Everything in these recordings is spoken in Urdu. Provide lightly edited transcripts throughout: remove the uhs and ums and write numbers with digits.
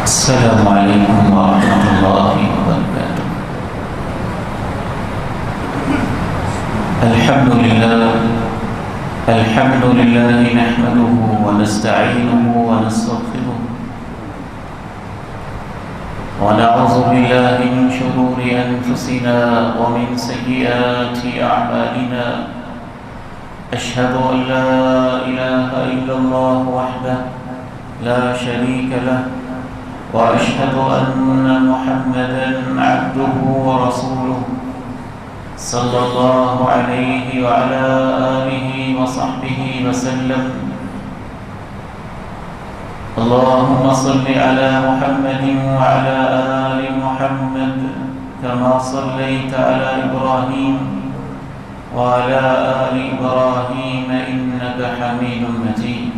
السلام علیکم ورحمۃ اللہ وبرکاتہ۔ الحمد للہ نحمده ونستعینه ونستغفره ونعوذ باللہ من شرور انفسنا ومن سیئات اعمالنا، اشہد ان لا الہ الا اللہ وحدہ لا شریک لہ وأشهد أن محمدًا عبده ورسوله صلى الله عليه وعلى آله وصحبه وسلم. اللهم صل على محمد وعلى آل محمد كما صليت على إبراهيم وعلى آل إبراهيم إنك حميد مجيد.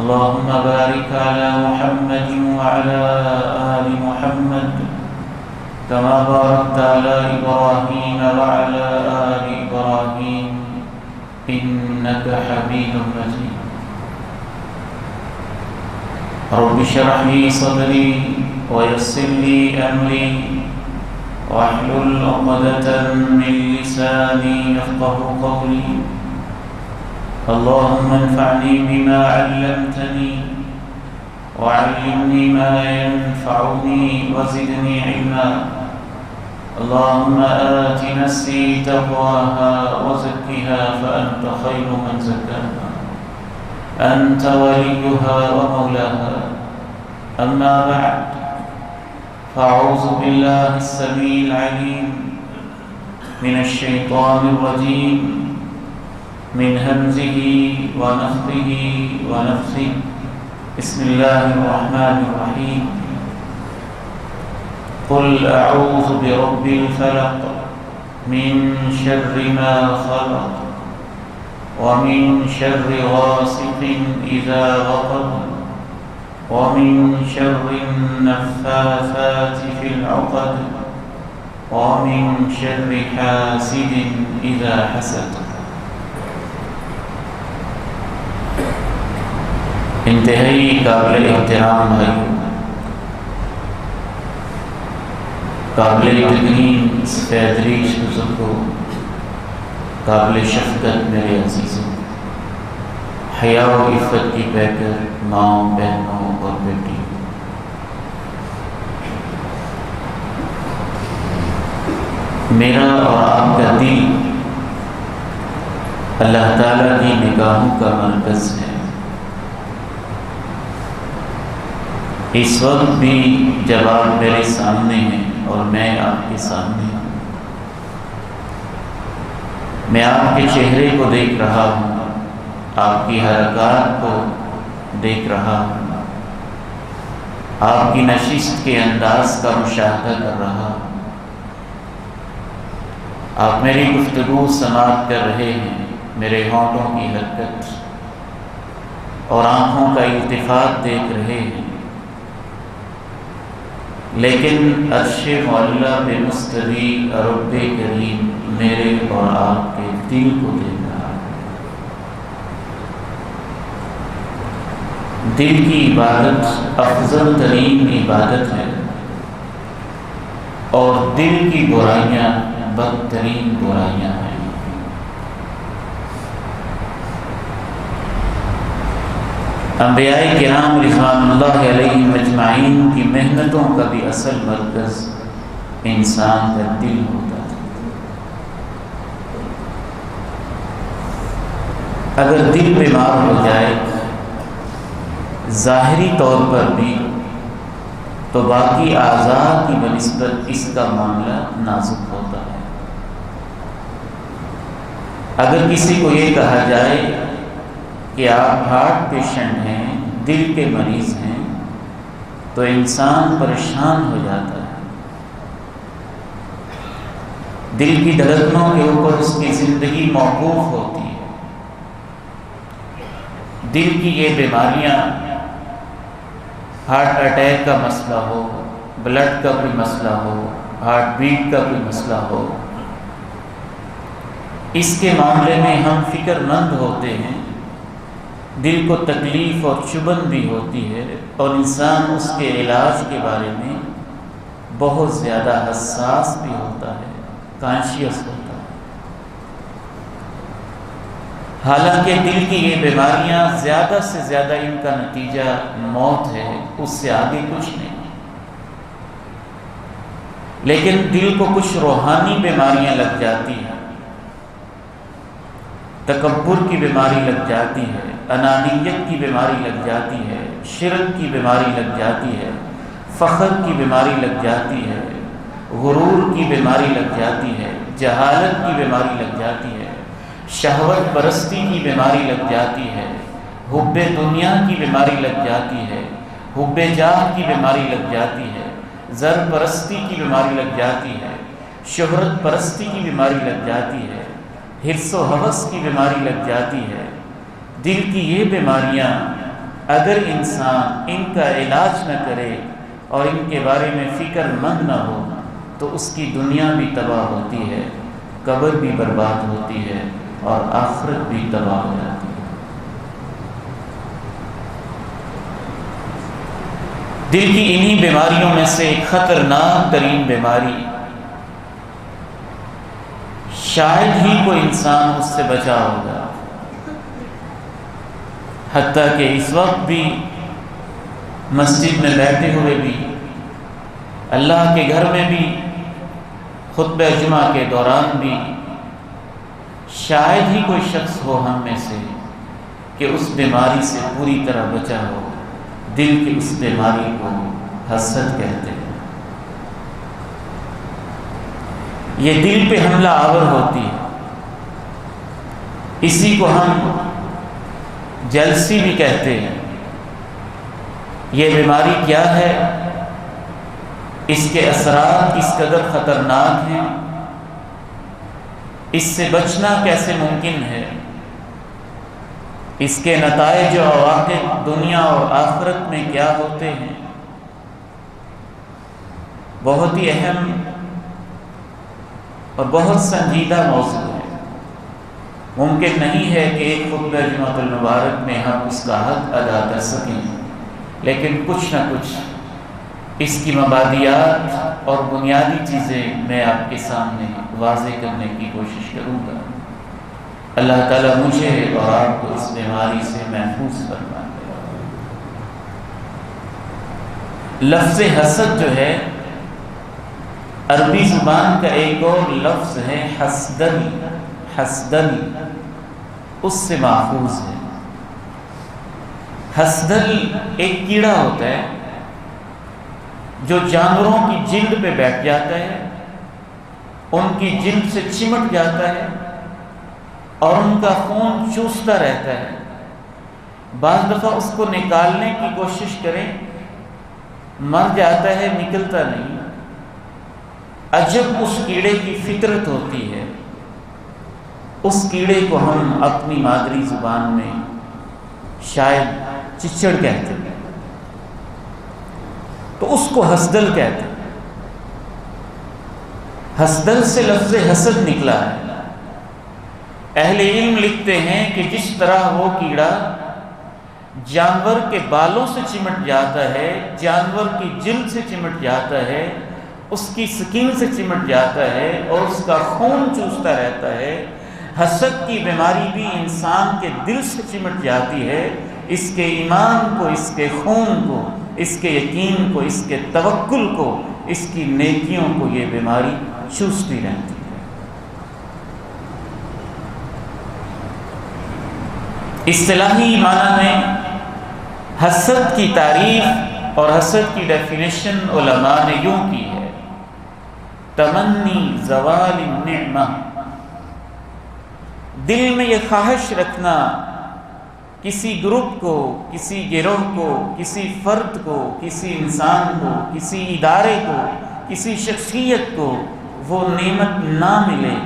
اللهم بارك على محمد وعلى آل محمد كما باركت على إبراهيم وعلى آل إبراهيم إنك حميد مجيد. رب اشرح لي صدري ويسر لي أمري واحلل عقدة من لساني يفقهوا قولي. اللهم انفعني بما علمتني وعلمني ما ينفعني وزدني علما. اللهم آت نفسي تقواها وزكها فأنت خير من زكاها أنت وليها ومولاها. أما بعد، فأعوذ بالله السميع العليم من الشيطان الرجيم من همزه ونفخه ونفثه. بسم الله الرحمن الرحيم. قل أعوذ برب الفلق من شر ما خلق ومن شر غاسق إذا وقب ومن شر النفاثات في العقد ومن شر حاسد إذا حسد. انتہائی قابل احترام بھائیوں، قابل تکریم سفید ریش بزرگوں، قابل شفقت میرے عزیزوں، حیا و عفت کی پیکر ماں، بہنوں اور بیٹیوں، میرا اور آپ کا دل اللہ تعالیٰ کی نگاہوں کا مرکز ہے۔ اس وقت بھی جب آپ میرے سامنے ہیں اور میں آپ کے سامنے ہوں، میں آپ کے چہرے کو دیکھ رہا ہوں، آپ کی حرکات کو دیکھ رہا ہوں، آپ کی نشست کے انداز کا مشاہدہ کر رہا ہوں، آپ میری گفتگو سماعت کر رہے ہیں، میرے ہونٹوں کی حرکت اور آنکھوں کا التفات دیکھ رہے ہیں، لیکن عرش معلیٰ پہ مستوی رب کریم میرے اور آپ کے دل کو دیکھ رہا ہے۔ دل کی عبادت افضل ترین عبادت ہے اور دل کی برائیاں بدترین برائیاں ہیں۔ انبیاء کرام رضوان اللہ علیہم اجمعین کی محنتوں کا بھی اصل مرکز انسان کا دل ہوتا ہے۔ اگر دل بیمار ہو جائے ظاہری طور پر بھی تو باقی اعضاء کی بنسبت اس کا معاملہ نازک ہوتا ہے۔ اگر کسی کو یہ کہا جائے کہ آپ ہارٹ پیشنٹ ہیں، دل کے مریض ہیں، تو انسان پریشان ہو جاتا ہے۔ دل کی دھڑکنوں کے اوپر اس کی زندگی موقوف ہوتی ہے۔ دل کی یہ بیماریاں، ہارٹ اٹیک کا مسئلہ ہو، بلڈ کا کوئی مسئلہ ہو، ہارٹ بیٹ کا کوئی مسئلہ ہو، اس کے معاملے میں ہم فکر مند ہوتے ہیں دل کو تکلیف اور چبھن بھی ہوتی ہے، اور انسان اس کے علاج کے بارے میں بہت زیادہ حساس بھی ہوتا ہے، کانشیس ہوتا ہے۔ حالانکہ دل کی یہ بیماریاں زیادہ سے زیادہ ان کا نتیجہ موت ہے، اس سے آگے کچھ نہیں۔ لیکن دل کو کچھ روحانی بیماریاں لگ جاتی ہیں، تکبر کی بیماری لگ جاتی ہے، انانیت کی بیماری لگ جاتی ہے، شرک کی بیماری لگ جاتی ہے، فخر کی بیماری لگ جاتی ہے، غرور کی بیماری لگ جاتی ہے، جہالت کی بیماری لگ جاتی ہے، شہوت پرستی کی بیماری لگ جاتی ہے، حب دنیا کی بیماری لگ جاتی ہے، حب جاہ کی بیماری لگ جاتی ہے، زر پرستی کی بیماری لگ جاتی ہے، شہرت پرستی کی بیماری لگ جاتی ہے، حرص و ہوس کی بیماری لگ جاتی ہے۔ دل کی یہ بیماریاں اگر انسان ان کا علاج نہ کرے اور ان کے بارے میں فکر مند نہ ہو تو اس کی دنیا بھی تباہ ہوتی ہے، قبر بھی برباد ہوتی ہے، اور آخرت بھی تباہ ہو جاتی ہے۔ دل کی انہی بیماریوں میں سے ایک خطرناک ترین بیماری، شاید ہی کوئی انسان اس سے بچا ہوگا، حتیٰ کہ اس وقت بھی مسجد میں بیٹھے ہوئے بھی، اللہ کے گھر میں بھی، خطبہ جمعہ کے دوران بھی، شاید ہی کوئی شخص ہو ہم میں سے کہ اس بیماری سے پوری طرح بچا ہو۔ دل کی اس بیماری کو حسد کہتے ہیں۔ یہ دل پہ حملہ آور ہوتی ہے، اسی کو ہم جلسی بھی کہتے ہیں۔ یہ بیماری کیا ہے؟ اس کے اثرات کس قدر خطرناک ہیں؟ اس سے بچنا کیسے ممکن ہے؟ اس کے نتائج و عواقب دنیا اور آخرت میں کیا ہوتے ہیں؟ بہت ہی اہم اور بہت سنجیدہ موضوع ہے۔ ممکن نہیں ہے کہ ایک خطبہ جمعۃ المبارک میں ہم اس کا حق ادا کر سکیں، لیکن کچھ نہ کچھ اس کی مبادیات اور بنیادی چیزیں میں آپ کے سامنے واضح کرنے کی کوشش کروں گا۔ اللہ تعالیٰ مجھے اور آپ کو اس بیماری سے محفوظ فرمائے۔ لفظ حسد جو ہے عربی زبان کا ایک اور لفظ ہے حسدن، حسدن اس سے ماخوذ ہے۔ حسدن ایک کیڑا ہوتا ہے جو جانوروں کی جلد پہ بیٹھ جاتا ہے، ان کی جلد سے چمٹ جاتا ہے اور ان کا خون چوستا رہتا ہے۔ بعض دفعہ اس کو نکالنے کی کوشش کریں، مر جاتا ہے، نکلتا نہیں۔ عجب اس کیڑے کی فطرت ہوتی ہے۔ اس کیڑے کو ہم اپنی مادری زبان میں شاید چچڑ کہتے ہیں، تو اس کو حسدل کہتے ہیں۔ حسدل سے لفظ حسد نکلا ہے۔ اہل علم لکھتے ہیں کہ جس طرح وہ کیڑا جانور کے بالوں سے چمٹ جاتا ہے، جانور کی جلد سے چمٹ جاتا ہے، اس کی سکین سے چمٹ جاتا ہے اور اس کا خون چوستا رہتا ہے، حسد کی بیماری بھی انسان کے دل سے چمٹ جاتی ہے، اس کے ایمان کو، اس کے خون کو، اس کے یقین کو، اس کے توکل کو، اس کی نیکیوں کو یہ بیماری چوستی رہتی ہے۔ اصطلاحی معنی میں حسد کی تعریف اور حسد کی ڈیفینیشن علماء نے یوں کی ہے: تمنی زوال النعمہ، دل میں یہ خواہش رکھنا کسی گروپ کو، کسی گروہ کو، کسی فرد کو، کسی انسان کو، کسی ادارے کو، کسی شخصیت کو وہ نعمت نہ ملے،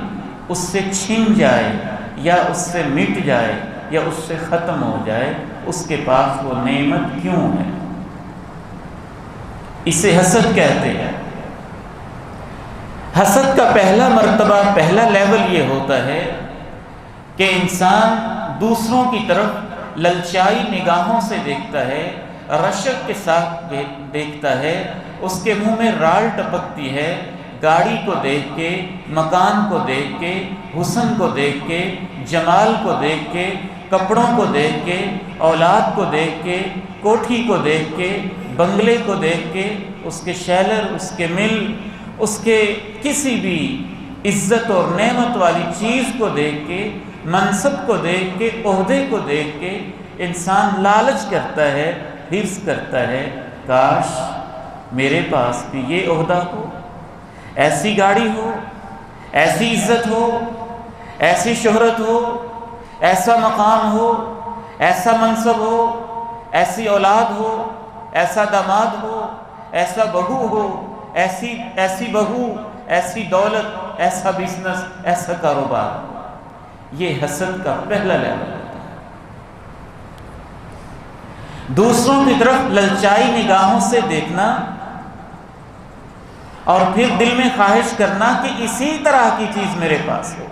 اس سے چھن جائے یا اس سے مٹ جائے یا اس سے ختم ہو جائے، اس کے پاس وہ نعمت کیوں ہے؟ اسے حسد کہتے ہیں۔ حسد کا پہلا مرتبہ، پہلا لیول یہ ہوتا ہے کہ انسان دوسروں کی طرف للچائی نگاہوں سے دیکھتا ہے، رشک کے ساتھ دیکھتا ہے، اس کے منہ میں رال ٹپکتی ہے، گاڑی کو دیکھ کے، مکان کو دیکھ کے، حسن کو دیکھ کے، جمال کو دیکھ کے، کپڑوں کو دیکھ کے، اولاد کو دیکھ کے، کوٹھی کو دیکھ کے، بنگلے کو دیکھ کے، اس کے شیلر، اس کے مل، اس کے کسی بھی عزت اور نعمت والی چیز کو دیکھ کے، منصب کو دیکھ کے، عہدے کو دیکھ کے انسان لالچ کرتا ہے، حرص کرتا ہے، کاش میرے پاس بھی یہ عہدہ ہو، ایسی گاڑی ہو، ایسی عزت ہو، ایسی شہرت ہو، ایسا مقام ہو، ایسا منصب ہو، ایسی اولاد ہو، ایسا داماد ہو، ایسا بہو ہو، ایسی بہو، ایسی دولت، ایسا بزنس، ایسا کاروبار۔ یہ حسد کا پہلا لیول ہوتا ہے۔ دوسروں کی طرف للچائی نگاہوں سے دیکھنا اور پھر دل میں خواہش کرنا کہ اسی طرح کی چیز میرے پاس ہو۔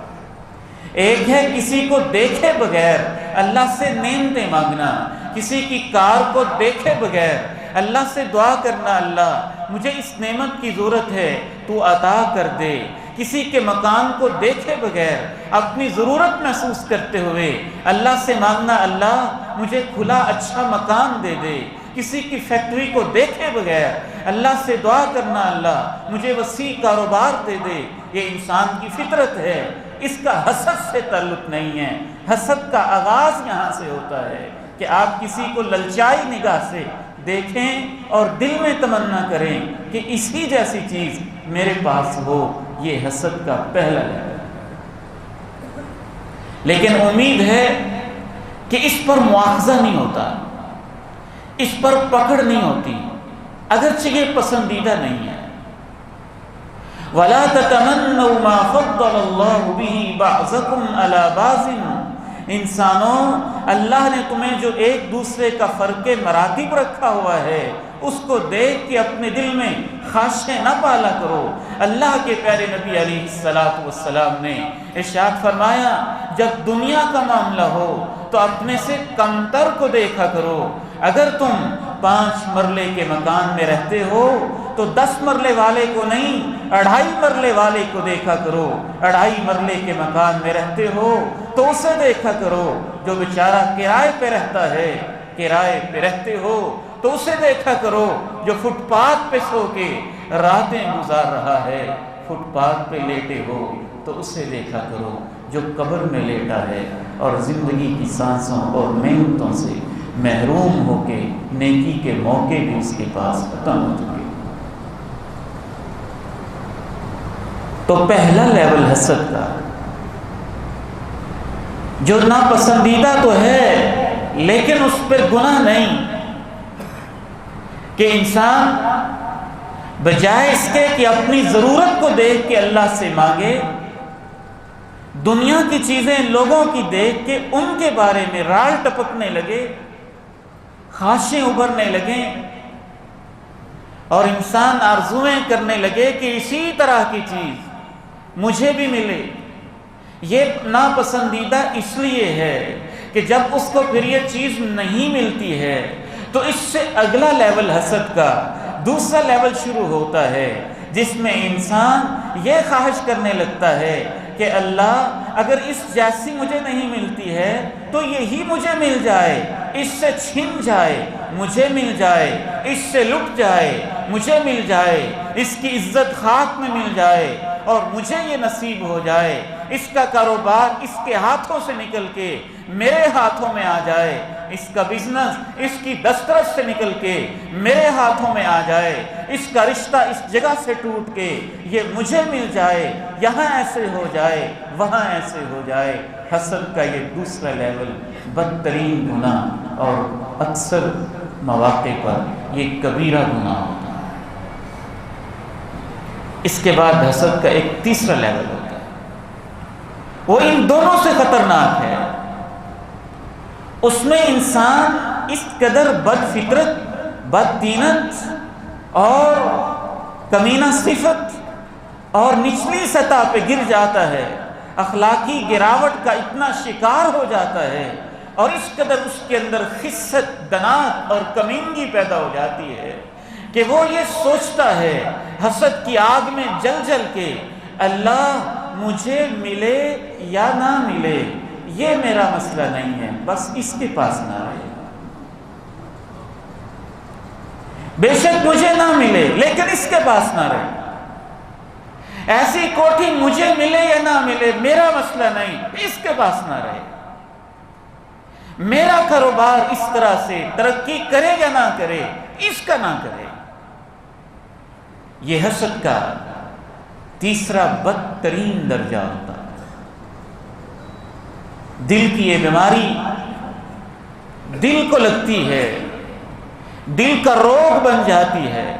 ایک ہے کسی کو دیکھے بغیر اللہ سے نعمتیں مانگنا، کسی کی کار کو دیکھے بغیر اللہ سے دعا کرنا، اللہ مجھے اس نعمت کی ضرورت ہے تو عطا کر دے۔ کسی کے مکان کو دیکھے بغیر اپنی ضرورت محسوس کرتے ہوئے اللہ سے مانگنا، اللہ مجھے کھلا اچھا مکان دے دے۔ کسی کی فیکٹری کو دیکھے بغیر اللہ سے دعا کرنا، اللہ مجھے وسیع کاروبار دے دے۔ یہ انسان کی فطرت ہے، اس کا حسد سے تعلق نہیں ہے۔ حسد کا آغاز یہاں سے ہوتا ہے کہ آپ کسی کو للچائی نگاہ سے دیکھیں اور دل میں تمنا کریں کہ اسی جیسی چیز میرے پاس ہو۔ یہ حسد کا پہلا لیول ہے۔ لیکن امید ہے کہ اس پر مواخذہ نہیں ہوتا، اس پر پکڑ نہیں ہوتی، اگرچہ یہ پسندیدہ نہیں ہے۔ وَلَا تَتَمَنَّوْا مَا فَضَّلَ اللَّهُ بِهِ بَعْضَكُمْ عَلَى بَعْضٍ۔ انسانوں، اللہ نے تمہیں جو ایک دوسرے کا فرق مراتب رکھا ہوا ہے، اس کو دیکھ کے اپنے دل میں خواہشیں نہ پالا کرو۔ اللہ کے پیارے نبی علیہ السلام نے ارشاد فرمایا، جب دنیا کا معاملہ ہو تو اپنے سے کمتر کو دیکھا کرو۔ اگر تم 5 مرلے کے مکان میں رہتے ہو تو 10 مرلے والے کو نہیں، 2.5 مرلے والے کو دیکھا کرو۔ 2.5 مرلے کے مکان میں رہتے ہو تو اسے دیکھا کرو جو بیچارہ کرائے پہ رہتا ہے۔ کرائے پہ رہتے ہو تو اسے دیکھا کرو جو فٹ پاتھ پہ سو کے راتیں گزار رہا ہے۔ فٹ پاتھ پہ لیٹے ہو تو اسے دیکھا کرو جو قبر میں لیٹا ہے اور زندگی کی سانسوں اور نعمتوں سے محروم ہو کے نیکی کے موقع بھی اس کے پاس ختم ہو چکے۔ تو پہلا لیول حسد کا، جو ناپسندیدہ تو ہے لیکن اس پر گناہ نہیں، کہ انسان بجائے اس کے کہ اپنی ضرورت کو دیکھ کے اللہ سے مانگے، دنیا کی چیزیں لوگوں کی دیکھ کے ان کے بارے میں رال ٹپکنے لگے، خواہشیں ابھرنے لگیں، اور انسان آرزویں کرنے لگے کہ اسی طرح کی چیز مجھے بھی ملے۔ یہ ناپسندیدہ اس لیے ہے کہ جب اس کو پھر یہ چیز نہیں ملتی ہے تو اس سے اگلا لیول حسد کا، دوسرا لیول شروع ہوتا ہے، جس میں انسان یہ خواہش کرنے لگتا ہے کہ اللہ اگر اس جیسی مجھے نہیں ملتی ہے تو یہی مجھے مل جائے، اس سے چھن جائے مجھے مل جائے، اس سے لٹ جائے مجھے مل جائے، اس کی عزت خاک میں مل جائے اور مجھے یہ نصیب ہو جائے، اس کا کاروبار اس کے ہاتھوں سے نکل کے میرے ہاتھوں میں آ جائے، اس کا بزنس اس کی دسترس سے نکل کے میرے ہاتھوں میں آ جائے، اس کا رشتہ اس جگہ سے ٹوٹ کے یہ مجھے مل جائے، یہاں ایسے ہو جائے وہاں ایسے ہو جائے۔ حسد کا یہ دوسرا لیول بدترین گناہ اور اکثر مواقع پر یہ کبیرہ گناہ ہوتا ہے۔ اس کے بعد حسد کا ایک تیسرا لیول ہوتا ہے، وہ ان دونوں سے خطرناک ہے۔ اس میں انسان اس قدر بد فطرت، بد دینت اور کمینہ صفت اور نچلی سطح پہ گر جاتا ہے، اخلاقی گراوٹ کا اتنا شکار ہو جاتا ہے اور اس قدر اس کے اندر خست، دنات اور کمینگی پیدا ہو جاتی ہے کہ وہ یہ سوچتا ہے حسد کی آگ میں جل جل کے، اللہ مجھے ملے یا نہ ملے یہ میرا مسئلہ نہیں ہے، بس اس کے پاس نہ رہے، بے شک مجھے نہ ملے لیکن اس کے پاس نہ رہے، ایسی کوٹھی مجھے ملے یا نہ ملے میرا مسئلہ نہیں، اس کے پاس نہ رہے، میرا کاروبار اس طرح سے ترقی کرے یا نہ کرے اس کا نہ کرے۔ یہ حسد کا تیسرا بدترین درجہ ہوتا ہے۔ دل کی یہ بیماری دل کو لگتی ہے، دل کا روگ بن جاتی ہے،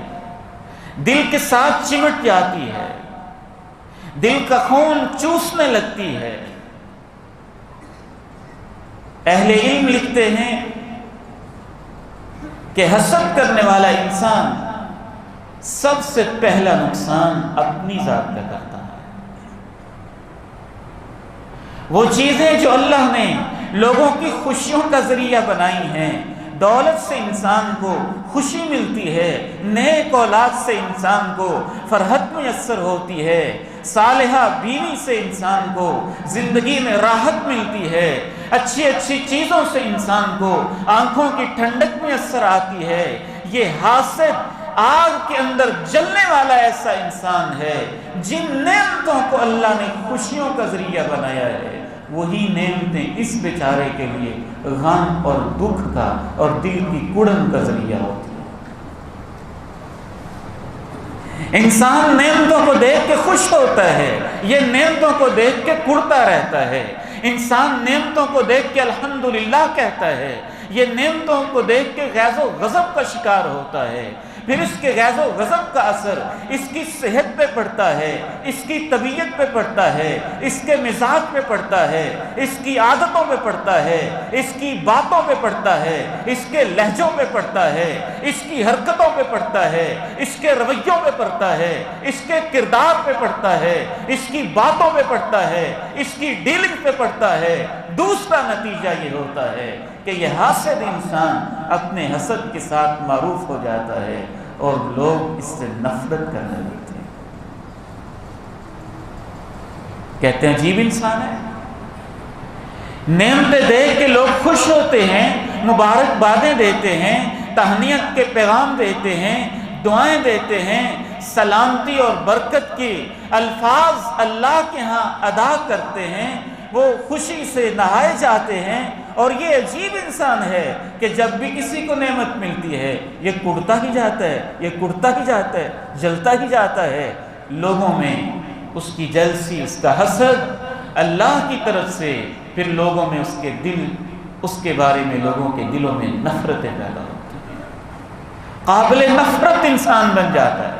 دل کے ساتھ چمٹ جاتی ہے، دل کا خون چوسنے لگتی ہے۔ اہل علم لکھتے ہیں کہ حسد کرنے والا انسان سب سے پہلا نقصان اپنی ذات کا کرتا ہے۔ وہ چیزیں جو اللہ نے لوگوں کی خوشیوں کا ذریعہ بنائی ہیں، دولت سے انسان کو خوشی ملتی ہے، نیک اولاد سے انسان کو فرحت میسر ہوتی ہے، صالحہ بیوی سے انسان کو زندگی میں راحت ملتی ہے، اچھی اچھی چیزوں سے انسان کو آنکھوں کی ٹھنڈک میسر آتی ہے، یہ حاسد آگ کے اندر جلنے والا ایسا انسان ہے جن نعمتوں کو اللہ نے خوشیوں کا ذریعہ بنایا ہے، وہی نعمتیں اس بیچارے کے لیے غم اور دکھ کا اور دل کی کڑن کا ذریعہ ہوتی ہے۔ انسان نعمتوں کو دیکھ کے خوش ہوتا ہے، یہ نعمتوں کو دیکھ کے کڑتا رہتا ہے۔ انسان نعمتوں کو دیکھ کے الحمدللہ کہتا ہے، یہ نعمتوں کو دیکھ کے غیظ و غضب کا شکار ہوتا ہے، پھر اس کے غیظ و غضب کا اثر اس کی صحت پہ پڑتا ہے، اس کی طبیعت پہ پڑتا ہے، اس کے مزاج پہ پڑتا ہے، اس کی عادتوں پہ پڑتا ہے، اس کی باتوں پہ پڑتا ہے، اس کے لہجوں پہ پڑتا ہے، اس کی حرکتوں پہ پڑتا ہے، اس کے رویوں پہ پڑتا ہے، اس کے کردار پہ پڑتا ہے، اس کی باتوں پہ پڑتا ہے، اس کی ڈیلنگ پہ پڑتا ہے۔ دوسرا نتیجہ یہ ہوتا ہے کہ یہ حاسد انسان اپنے حسد کے ساتھ معروف ہو جاتا ہے اور لوگ اس سے نفرت کرنے لگتے ہیں، کہتے ہیں عجیب انسان ہے۔ نعمتیں دیکھ کے لوگ خوش ہوتے ہیں، مبارکبادیں دیتے ہیں، تہنیت کے پیغام دیتے ہیں، دعائیں دیتے ہیں، سلامتی اور برکت کے الفاظ اللہ کے ہاں ادا کرتے ہیں، وہ خوشی سے نہائے جاتے ہیں۔ اور یہ عجیب انسان ہے کہ جب بھی کسی کو نعمت ملتی ہے یہ کڑتا ہی جاتا ہے، یہ کڑتا ہی جاتا ہے، جلتا ہی جاتا ہے۔ لوگوں میں اس کی جلسی، اس کا حسد اللہ کی طرف سے، پھر لوگوں میں اس کے دل، اس کے بارے میں لوگوں کے دلوں میں نفرتیں پیدا ہوتی ہیں، قابل نفرت انسان بن جاتا ہے۔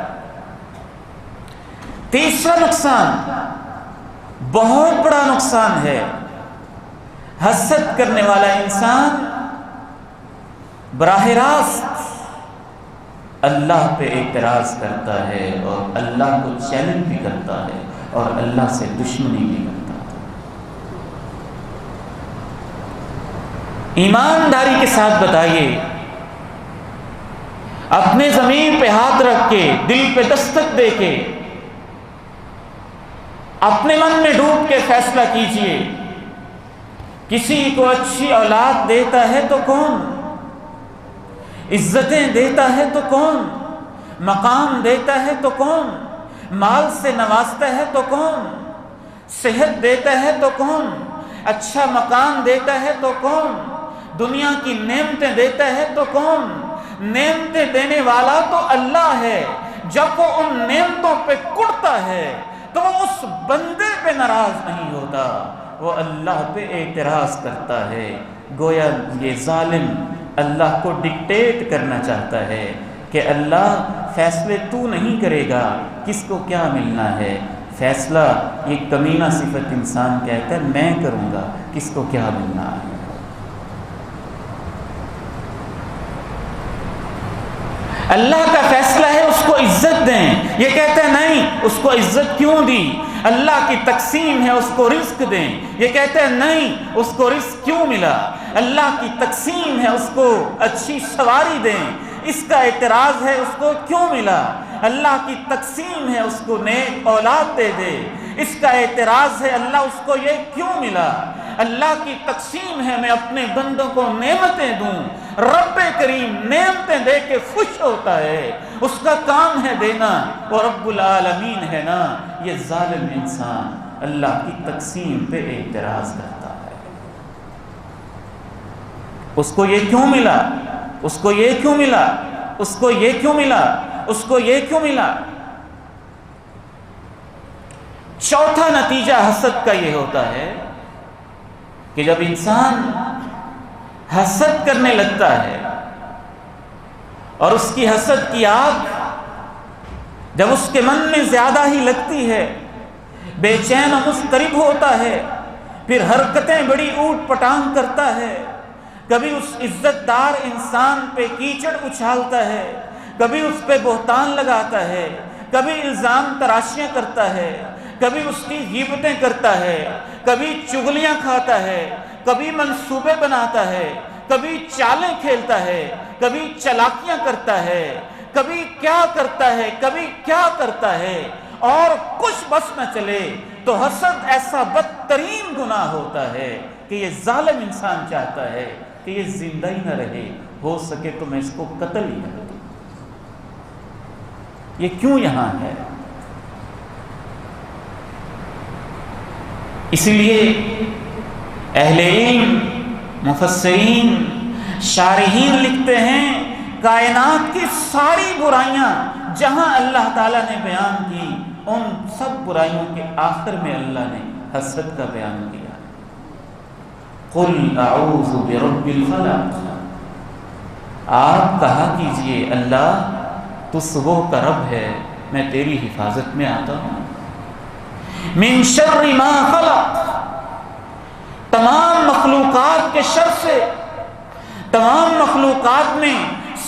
تیسرا نقصان بہت بڑا نقصان ہے، حسد کرنے والا انسان براہ راست اللہ پہ اعتراض کرتا ہے اور اللہ کو چیلنج بھی کرتا ہے اور اللہ سے دشمنی بھی کرتا ہے۔ ایمانداری کے ساتھ بتائیے، اپنے ضمیر پہ ہاتھ رکھ کے، دل پہ دستک دے کے، اپنے من میں ڈوب کے فیصلہ کیجئے، کسی کو اچھی اولاد دیتا ہے تو کون؟ عزتیں دیتا ہے تو کون؟ مقام دیتا ہے تو کون؟ مال سے نوازتا ہے تو کون؟ صحت دیتا ہے تو کون؟ اچھا مقام دیتا ہے تو کون؟ دنیا کی نعمتیں دیتا ہے تو کون؟ نعمتیں دینے والا تو اللہ ہے۔ جب وہ ان نعمتوں پہ کڑتا ہے تو وہ اس بندے پہ ناراض نہیں ہوتا، وہ اللہ پہ اعتراض کرتا ہے۔ گویا یہ ظالم اللہ کو ڈکٹیٹ کرنا چاہتا ہے کہ اللہ فیصلے تو نہیں کرے گا، کس کو کیا ملنا ہے، فیصلہ یہ کمینہ صفت انسان کہتا ہے میں کروں گا، کس کو کیا ملنا ہے۔ اللہ کا فیصلہ ہے اس کو عزت دیں، یہ کہتے ہیں نہیں اس کو عزت کیوں دی، اللہ کی تقسیم ہے اس کو رزق دیں، یہ کہتے ہیں نہیں اس کو رزق کیوں ملا، اللہ کی تقسیم ہے اس کو اچھی سواری دیں، اس کا اعتراض ہے اس کو کیوں ملا، اللہ کی تقسیم ہے اس کو نیک اولاد دے دے، اس کا اعتراض ہے اللہ اس کو یہ کیوں ملا، اللہ کی تقسیم ہے میں اپنے بندوں کو نعمتیں دوں، رب کریم نعمتیں دے کے خوش ہوتا ہے، اس کا کام ہے دینا، وہ رب العالمین ہے نا، یہ ظالم انسان اللہ کی تقسیم پہ اعتراض کرتا ہے۔ اس کو یہ کیوں ملا، اس کو یہ کیوں ملا، اس کو یہ کیوں ملا، اس کو یہ کیوں ملا۔ چوتھا نتیجہ حسد کا یہ ہوتا ہے کہ جب انسان حسد کرنے لگتا ہے اور اس کی حسد کی آگ جب اس کے من میں زیادہ ہی لگتی ہے، بے چین و مضطرب ہوتا ہے، پھر حرکتیں بڑی اوٹ پٹانگ کرتا ہے، کبھی اس عزت دار انسان پہ کیچڑ اچھالتا ہے، کبھی اس پہ بہتان لگاتا ہے، کبھی الزام تراشیاں کرتا ہے، کبھی اس کی غیبتیں کرتا ہے، کبھی چغلیاں کھاتا ہے، کبھی منصوبے بناتا ہے، کبھی چالیں کھیلتا ہے، کبھی چلاکیاں کرتا ہے، کبھی کیا کرتا ہے، کبھی کیا کرتا ہے، اور کچھ بس نہ چلے تو حسد ایسا بدترین گناہ ہوتا ہے کہ یہ ظالم انسان چاہتا ہے کہ یہ زندہ ہی نہ رہے، ہو سکے تو میں اس کو قتل ہی کر دوں۔ یہ کیوں یہاں ہے؟ اسی لیے اہل علم، مفسرین، شارحین لکھتے ہیں کائنات کی ساری برائیاں جہاں اللہ تعالیٰ نے بیان کی، ان سب برائیوں کے آخر میں اللہ نے حسد کا بیان کیا۔ قل اعوذ برب الفلق، آپ کہا کیجئے اللہ تو صبح کا رب ہے، میں تیری حفاظت میں آتا ہوں۔ من شر ما خلق، تمام مخلوقات کے شر سے، تمام مخلوقات میں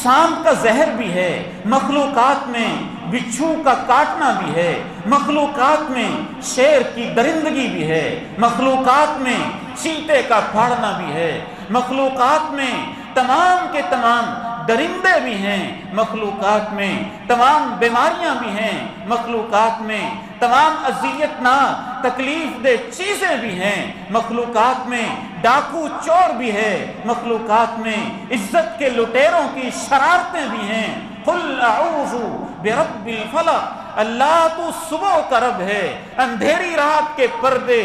سانپ کا زہر بھی ہے، مخلوقات میں بچھو کا کاٹنا بھی ہے، مخلوقات میں شیر کی درندگی بھی ہے، مخلوقات میں چیتے کا پھاڑنا بھی ہے، مخلوقات میں تمام کے تمام درندے بھی ہیں، مخلوقات میں تمام بیماریاں بھی ہیں، مخلوقات میں تمام اذیت ناک تکلیف دہ چیزیں بھی ہیں، مخلوقات میں ڈاکو چور بھی ہے، مخلوقات میں عزت کے لٹیروں کی شرارتیں بھی ہیں۔ قل اعوذ برب الفلق، اللہ تو صبح کا رب ہے، اندھیری رات کے پردے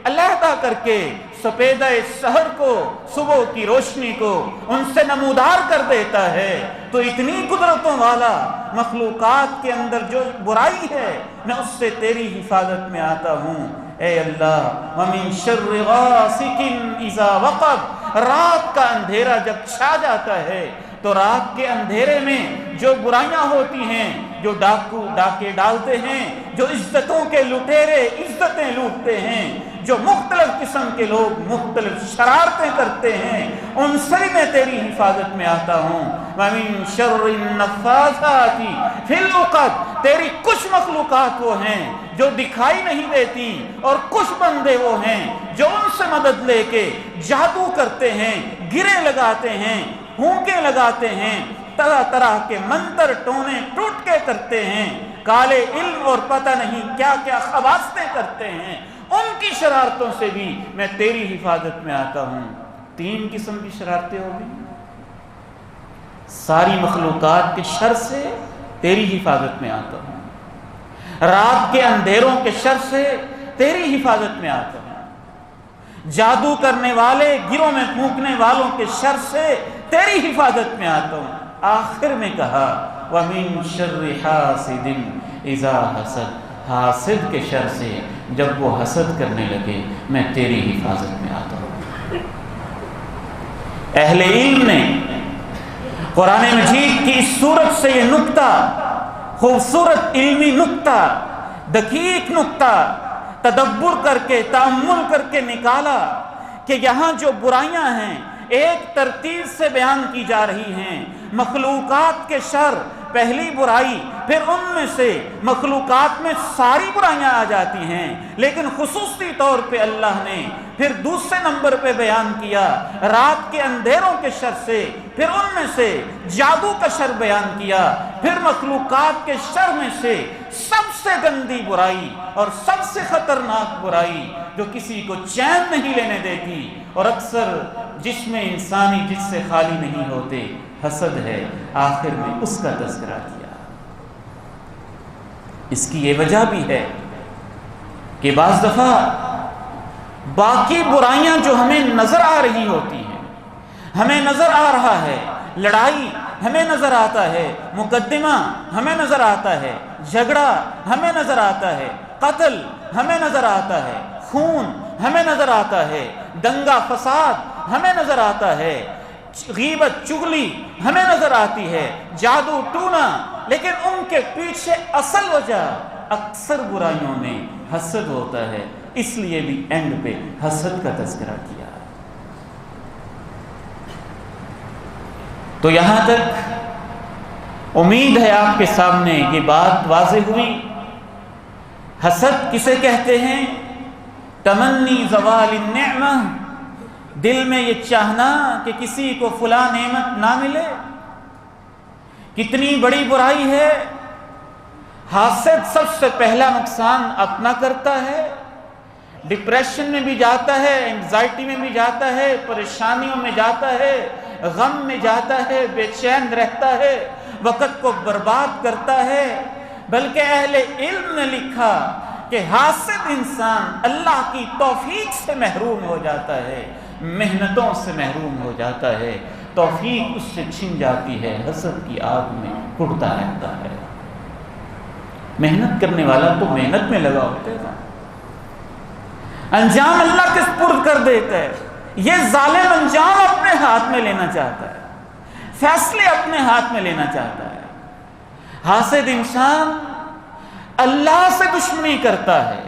علیحدہ کر کے سپیدہ سحر کو، صبح کی روشنی کو ان سے نمودار کر دیتا ہے، تو اتنی قدرتوں والا مخلوقات کے اندر جو برائی ہے میں اس سے تیری حفاظت میں آتا ہوں اے اللہ۔ وَمِن شَرِّ غَاسِقٍ إِذَا وَقَبَ، رات کا اندھیرا جب چھا جاتا ہے تو رات کے اندھیرے میں جو برائیاں ہوتی ہیں، جو ڈاکو ڈاکے ڈالتے ہیں، جو عزتوں کے لٹیرے عزتیں لوٹتے ہیں، جو مختلف قسم کے لوگ مختلف شرارتیں کرتے ہیں، ان سے میں تیری حفاظت میں آتا ہوں۔ وَمِن شَرِّ النَّفَّاثَاتِ فِي الْعُقَدِ، تیری کچھ مخلوقات وہ ہیں جو دکھائی نہیں دیتی، اور کچھ بندے وہ ہیں جو ان سے مدد لے کے جادو کرتے ہیں، گرے لگاتے ہیں، پھونکے لگاتے ہیں، طرح طرح کے منتر ٹونے ٹوٹکے کرتے ہیں، کالے علم اور پتہ نہیں کیا کیا خباستیں کرتے ہیں، ان کی شرارتوں سے بھی میں تیری حفاظت میں آتا ہوں۔ تین قسم کی شرارتیں ہوگی، ساری مخلوقات کے شر سے تیری حفاظت میں آتا ہوں، رات کے اندھیروں کے شر سے تیری حفاظت میں آتا ہوں، جادو کرنے والے گروں میں پھونکنے والوں کے شر سے تیری حفاظت میں آتا ہوں۔ آخر میں کہا وَمِن شَرِّ حَاسِدٍ إِذَا حَسَدَ، حاسد کے شر سے جب وہ حسد کرنے لگے میں تیری حفاظت میں آتا ہوں۔ اہل علم نے قرآن مجید کی اس سورت سے یہ نکتہ، خوبصورت علمی نکتہ، دقیق نکتہ تدبر کر کے تأمل کر کے نکالا کہ یہاں جو برائیاں ہیں ایک ترتیب سے بیان کی جا رہی ہیں، مخلوقات کے شر پہلی برائی، پھر ان میں سے مخلوقات میں ساری برائیاں آ جاتی ہیں، لیکن خصوصی طور پہ اللہ نے پھر دوسرے نمبر پہ بیان کیا رات کے اندھیروں کے شر سے، پھر ان میں سے جادو کا شر بیان کیا، پھر مخلوقات کے شر میں سے سب سے گندی برائی اور سب سے خطرناک برائی جو کسی کو چین نہیں لینے دیتی اور اکثر جس میں انسانی جس سے خالی نہیں ہوتے، حسد ہے، آخر میں اس کا تذکرہ کیا۔ اس کی یہ وجہ بھی ہے کہ بعض دفعہ باقی برائیاں جو ہمیں نظر آ رہی ہوتی ہیں، ہمیں نظر آ رہا ہے لڑائی، ہمیں نظر آتا ہے مقدمہ، ہمیں نظر آتا ہے جھگڑا، ہمیں نظر آتا ہے قتل، ہمیں نظر آتا ہے خون، ہمیں نظر آتا ہے دنگا فساد، ہمیں نظر آتا ہے غیبت چغلی، ہمیں نظر آتی ہے جادو ٹونا، لیکن ان کے پیچھے اصل وجہ اکثر برائیوں میں حسد ہوتا ہے، اس لیے بھی اینڈ پہ حسد کا تذکرہ کیا۔ تو یہاں تک امید ہے آپ کے سامنے یہ بات واضح ہوئی۔ حسد کسے کہتے ہیں؟ تمنی زوال النعمہ، دل میں یہ چاہنا کہ کسی کو فلاں نعمت نہ ملے، کتنی بڑی برائی ہے۔ حاسد سب سے پہلا نقصان اپنا کرتا ہے، ڈپریشن میں بھی جاتا ہے، انزائٹی میں بھی جاتا ہے، پریشانیوں میں جاتا ہے، غم میں جاتا ہے، بے چین رہتا ہے، وقت کو برباد کرتا ہے۔ بلکہ اہل علم نے لکھا کہ حاسد انسان اللہ کی توفیق سے محروم ہو جاتا ہے، محنتوں سے محروم ہو جاتا ہے، توفیق اس سے چھن جاتی ہے، حسد کی آگ میں پڑتا رہتا ہے۔ محنت کرنے والا تو محنت میں لگا ہوتا ہے، انجام اللہ کے سپرد کر دیتا ہے۔ یہ ظالم انجام اپنے ہاتھ میں لینا چاہتا ہے، فیصلے اپنے ہاتھ میں لینا چاہتا ہے۔ حاسد انسان اللہ سے دشمنی کرتا ہے،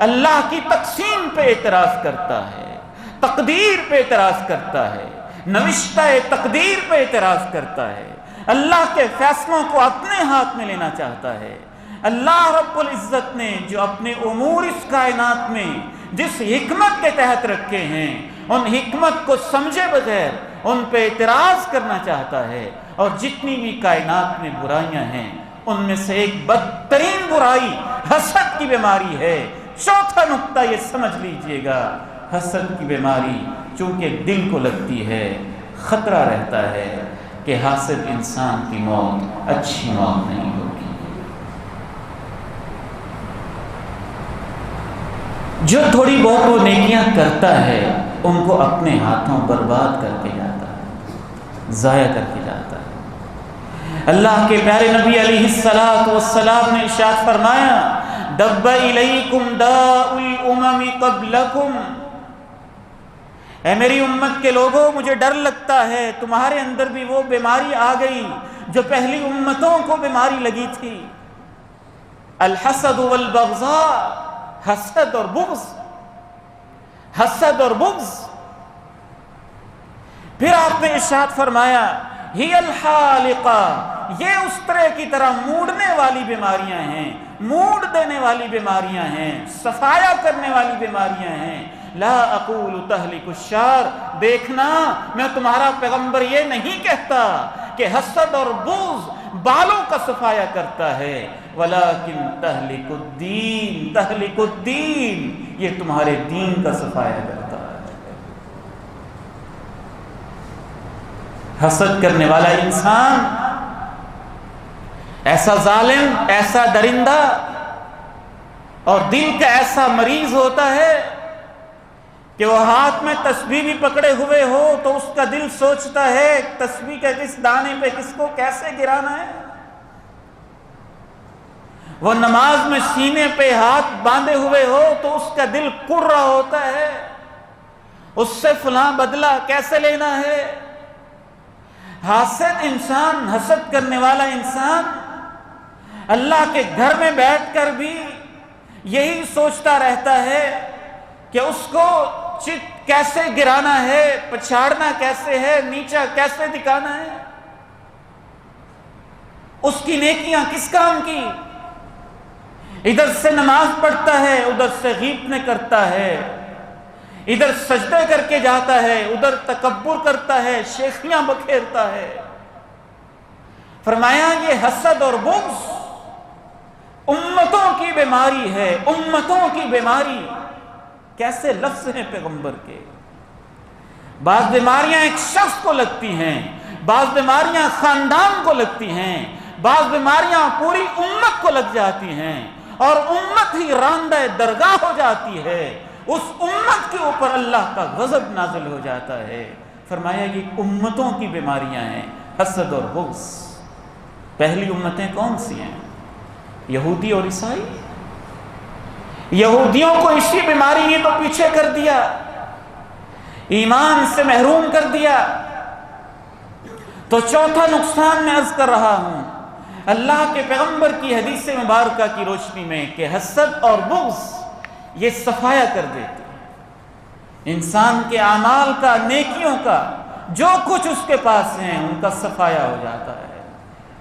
اللہ کی تقسیم پہ اعتراض کرتا ہے، تقدیر پہ اعتراض کرتا ہے، نوشتہ تقدیر پہ اعتراض کرتا ہے، اللہ کے فیصلوں کو اپنے ہاتھ میں لینا چاہتا ہے۔ اللہ رب العزت نے جو اپنے امور اس کائنات میں جس حکمت کے تحت رکھے ہیں، ان حکمت کو سمجھے بغیر ان پہ اعتراض کرنا چاہتا ہے۔ اور جتنی بھی کائنات میں برائیاں ہیں، ان میں سے ایک بدترین برائی حسد کی بیماری ہے۔ چوتھا نقطہ یہ سمجھ لیجئے گا، حسد کی بیماری چونکہ دل کو لگتی ہے، خطرہ رہتا ہے کہ حاسد انسان کی موت اچھی موت نہیں ہوگی۔ جو تھوڑی بہت وہ نیکیاں کرتا ہے، ان کو اپنے ہاتھوں برباد کر کے جاتا ہے، ضائع کر کے جاتا ہے۔ اللہ کے پیارے نبی علیہ الصلوۃ والسلام نے ارشاد فرمایا، دب الیکم داء الامم قبلکم، اے میری امت کے لوگوں، مجھے ڈر لگتا ہے تمہارے اندر بھی وہ بیماری آ گئی جو پہلی امتوں کو بیماری لگی تھی، الحسد والبغضاء، حسد اور بغض، حسد اور بغض۔ پھر آپ نے ارشاد فرمایا، ہی الحالقہ، یہ اس طرح کی طرح موڑنے والی بیماریاں ہیں، موڑ دینے والی بیماریاں ہیں، صفایا کرنے والی بیماریاں ہیں۔ لا اقول تہلک الشار، دیکھنا میں تمہارا پیغمبر یہ نہیں کہتا کہ حسد اور بغض بالوں کا صفایا کرتا ہے، ولیکن تہلک الدین، تہلک الدین، یہ تمہارے دین کا صفایا کرتا ہے۔ حسد کرنے والا انسان ایسا ظالم، ایسا درندہ اور دل کا ایسا مریض ہوتا ہے کہ وہ ہاتھ میں تسبیح بھی پکڑے ہوئے ہو تو اس کا دل سوچتا ہے تسبیح کے کس دانے پہ کس کو کیسے گرانا ہے۔ وہ نماز میں سینے پہ ہاتھ باندھے ہوئے ہو تو اس کا دل کڑ رہا ہوتا ہے، اس سے فلاں بدلہ کیسے لینا ہے۔ حاسد انسان، حسد کرنے والا انسان اللہ کے گھر میں بیٹھ کر بھی یہی سوچتا رہتا ہے کہ اس کو چت کیسے گرانا ہے، پچھاڑنا کیسے ہے، نیچا کیسے دکھانا ہے۔ اس کی نیکیاں کس کام کی؟ ادھر سے نماز پڑھتا ہے، ادھر سے غیبتیں کرتا ہے، ادھر سجدے کر کے جاتا ہے، ادھر تکبر کرتا ہے، شیخیاں بکھیرتا ہے۔ فرمایا یہ حسد اور بغض امتوں کی بیماری ہے، امتوں کی بیماری۔ کیسے لفظ ہیں پیغمبر کے! بعض بیماریاں ایک شخص کو لگتی ہیں، بعض بیماریاں خاندان کو لگتی ہیں، بعض بیماریاں پوری امت کو لگ جاتی ہیں، اور امت ہی راندہ درگاہ ہو جاتی ہے، اس امت کے اوپر اللہ کا غضب نازل ہو جاتا ہے۔ فرمایا یہ امتوں کی بیماریاں ہیں، حسد اور بغض۔ پہلی امتیں کون سی ہیں؟ یہودی اور عیسائی۔ یہودیوں کو اسی بیماری نے تو پیچھے کر دیا، ایمان سے محروم کر دیا۔ تو چوتھا نقصان میں عرض کر رہا ہوں اللہ کے پیغمبر کی حدیث مبارکہ کی روشنی میں کہ حسد اور بغض یہ صفایا کر دیتے ہیں انسان کے اعمال کا، نیکیوں کا، جو کچھ اس کے پاس ہیں ان کا صفایا ہو جاتا ہے،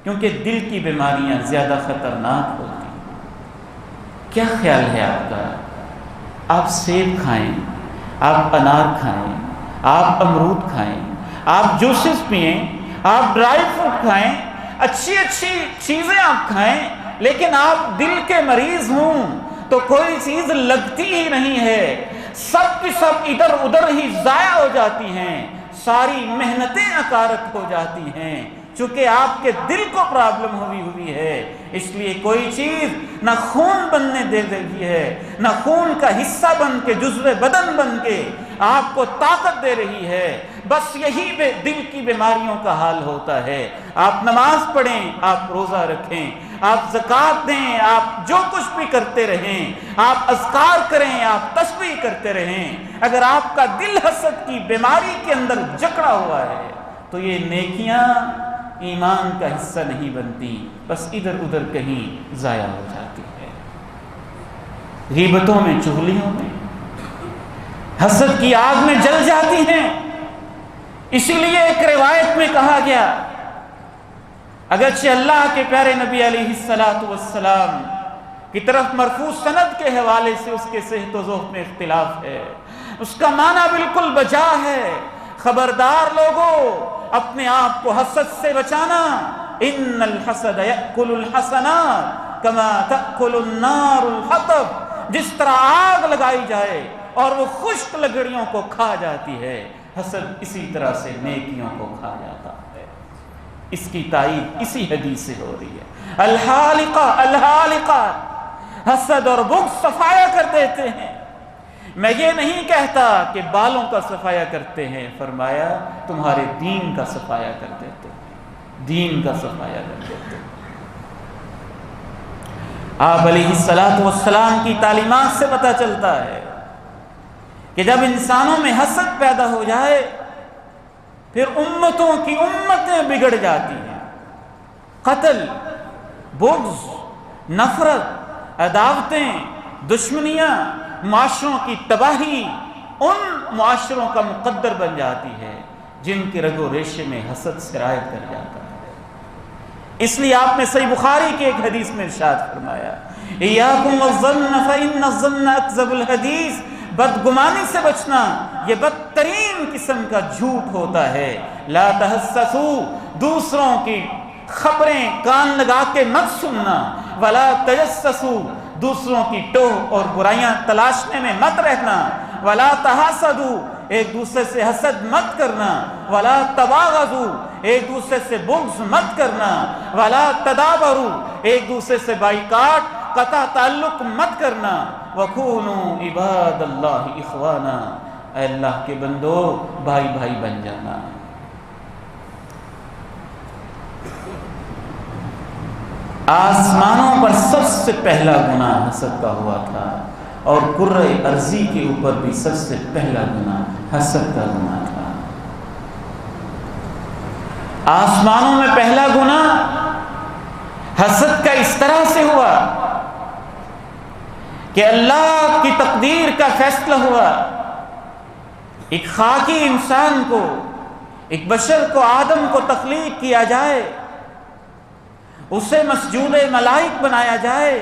کیونکہ دل کی بیماریاں زیادہ خطرناک ہوتی ہیں۔ کیا خیال ہے آپ کا؟ آپ سیب کھائیں، آپ انار کھائیں، آپ امرود کھائیں، آپ جوسز پئیں، آپ ڈرائی فروٹ کھائیں، اچھی اچھی چیزیں آپ کھائیں، لیکن آپ دل کے مریض ہوں تو کوئی چیز لگتی ہی نہیں ہے، سب کی سب ادھر ادھر ہی ضائع ہو جاتی ہیں، ساری محنتیں اکارت ہو جاتی ہیں، چونکہ آپ کے دل کو پرابلم ہوئی ہے۔ اس لیے کوئی چیز نہ خون بننے دے رہی ہے، نہ خون کا حصہ بن کے، جزو بدن بن کے آپ کو طاقت دے رہی ہے، بس یہی دل کی بیماریوں کا حال ہوتا ہے۔ آپ نماز پڑھیں، آپ روزہ رکھیں، آپ زکوٰۃ دیں، آپ جو کچھ بھی کرتے رہیں، آپ اذکار کریں، آپ تسبیح کرتے رہیں، اگر آپ کا دل حسد کی بیماری کے اندر جکڑا ہوا ہے تو یہ نیکیاں ایمان کا حصہ نہیں بنتی، بس ادھر ادھر کہیں ضائع ہو جاتی ہے۔ غیبتوں میں، چغلیوں میں، حسد کی آگ میں جل جاتی ہیں۔ اسی لیے ایک روایت میں کہا گیا، اگرچہ اللہ کے پیارے نبی علیہ السلام کی طرف مرفوع سند کے حوالے سے اس کے صحت و ذوق میں اختلاف ہے، اس کا معنی بالکل بجا ہے، خبردار لوگوں، اپنے آپ کو حسد سے بچانا۔ ان الحسد یأکل الحسنات کما تأکل النار الحطب، جس طرح آگ لگائی جائے اور وہ خشک لکڑیوں کو کھا جاتی ہے، حسد اسی طرح سے نیکیوں کو کھا جاتا ہے۔ اس کی تائید اسی حدیث سے ہو رہی ہے۔ الحالقہ، الحالقہ، حسد اور بغض صفایا کر دیتے ہیں۔ میں یہ نہیں کہتا کہ بالوں کا صفایا کرتے ہیں، فرمایا تمہارے دین کا صفایا کر دیتے ہیں، دین کا صفایا کر دیتے ہیں۔ آپ علیہ السلام کی تعلیمات سے پتہ چلتا ہے کہ جب انسانوں میں حسد پیدا ہو جائے پھر امتوں کی امتیں بگڑ جاتی ہیں۔ قتل، بغض، نفرت، عداوتیں، دشمنیاں، معاشروں کی تباہی ان معاشروں کا مقدر بن جاتی ہے جن کے رگ و ریشے میں حسد سرایت کر جاتا ہے۔ اس لیے آپ نے صحیح بخاری کے ایک حدیث میں ارشاد فرمایا، ایاکم والظن فإن الظن اکذب الحدیث، بدگمانی سے بچنا، یہ بدترین قسم کا جھوٹ ہوتا ہے۔ لا تحسسوا، دوسروں کی خبریں کان لگا کے مت سننا، ولا تجسسوا، دوسروں کی ٹوہ اور برائیاں تلاشنے میں مت رہنا، ولا تحاسدوا، ایک دوسرے سے حسد مت کرنا، ولا تباغضوا، ایک دوسرے سے بغض مت کرنا، ولا تدابروا، ایک دوسرے سے بائیکاٹ، قطع تعلق مت کرنا، وکونوا عباد اللہ اخوانا، اے اللہ کے بندو بھائی بھائی بن جانا۔ آسمانوں پر سب سے پہلا گناہ حسد کا ہوا تھا، اور کرۂ ارضی کے اوپر بھی سب سے پہلا گناہ حسد کا گناہ تھا۔ آسمانوں میں پہلا گناہ حسد کا اس طرح سے ہوا کہ اللہ کی تقدیر کا فیصلہ ہوا، ایک خاکی انسان کو، ایک بشر کو، آدم کو تخلیق کیا جائے، اسے مسجود ملائک بنایا جائے،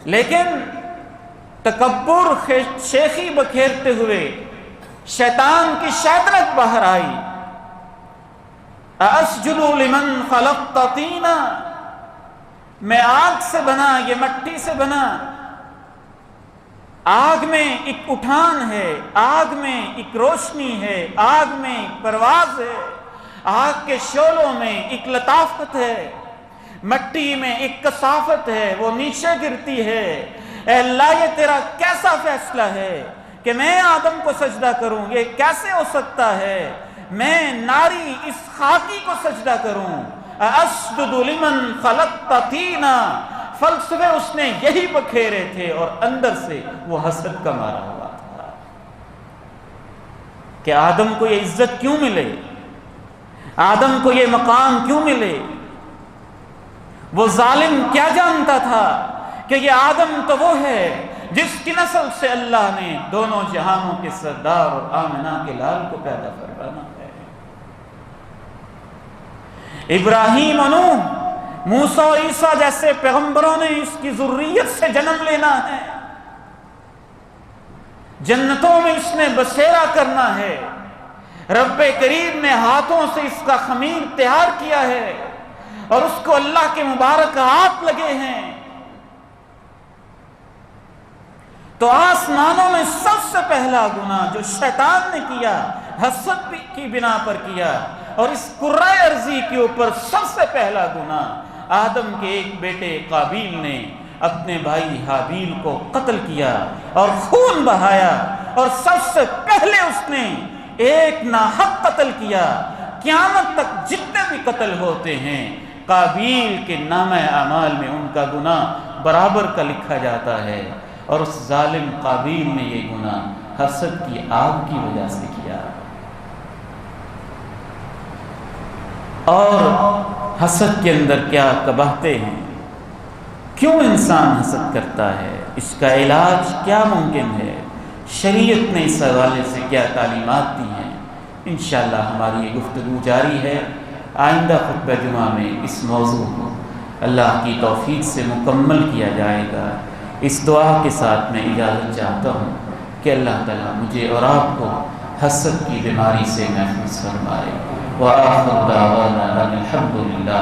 لیکن تکبر شیخی بکھیرتے ہوئے شیطان کی شیطنت باہر آئی. اسجد لمن خلقت طینا، میں آگ سے بنا، یہ مٹی سے بنا. آگ میں ایک اٹھان ہے، آگ میں ایک روشنی ہے، آگ میں ایک پرواز ہے، آگ کے شعلوں میں ایک لطافت ہے، مٹی میں ایک کثافت ہے، وہ نیچے گرتی ہے. اے اللہ یہ تیرا کیسا فیصلہ ہے کہ میں آدم کو سجدہ کروں؟ یہ کیسے ہو سکتا ہے؟ میں ناری اس خاکی کو سجدہ کروں؟ اسجد لمن خلقت طینا. فلسفے اس نے یہی بکھیرے تھے اور اندر سے وہ حسد کا مارا ہوا تھا کہ آدم کو یہ عزت کیوں ملے، آدم کو یہ مقام کیوں ملے. وہ ظالم کیا جانتا تھا کہ یہ آدم تو وہ ہے جس کی نسل سے اللہ نے دونوں جہانوں کے سردار اور آمنہ کے لال کو پیدا فرمانا ہے. ابراہیم و نوح، موسیٰ و عیسیٰ جیسے پیغمبروں نے اس کی ذریت سے جنم لینا ہے، جنتوں میں اس نے بسیرا کرنا ہے. رب کریم نے ہاتھوں سے اس کا خمیر تیار کیا ہے اور اس کو اللہ کے مبارک ہاتھ لگے ہیں. تو آسمانوں میں سب سے پہلا گناہ جو شیطان نے کیا، حسد کی بنا پر کیا، اور اس کرۂ ارضی کے اوپر سب سے پہلا گناہ آدم کے ایک بیٹے قابیل نے اپنے بھائی حابیل کو قتل کیا اور خون بہایا، اور سب سے پہلے اس نے ایک ناحق قتل کیا. قیامت تک جتنے بھی قتل ہوتے ہیں قابیل کے نامہ اعمال میں ان کا گناہ برابر کا لکھا جاتا ہے، اور اس ظالم قابیل نے یہ گناہ حسد کی آگ کی وجہ سے کیا. اور حسد کے اندر کیا قباحتیں ہیں، کیوں انسان حسد کرتا ہے، اس کا علاج کیا ممکن ہے، شریعت نے اس حوالے سے کیا تعلیمات دی ہیں. انشاءاللہ ہماری یہ گفتگو جاری ہے. آئندہ خطبہ جمعہ میں اس موضوع کو اللہ کی توفیق سے مکمل کیا جائے گا. اس دعا کے ساتھ میں اجازت چاہتا ہوں کہ اللہ تعالیٰ مجھے اور آپ کو حسد کی بیماری سے محفوظ فرمائے. وآخر دعوانا ان الحمد للہ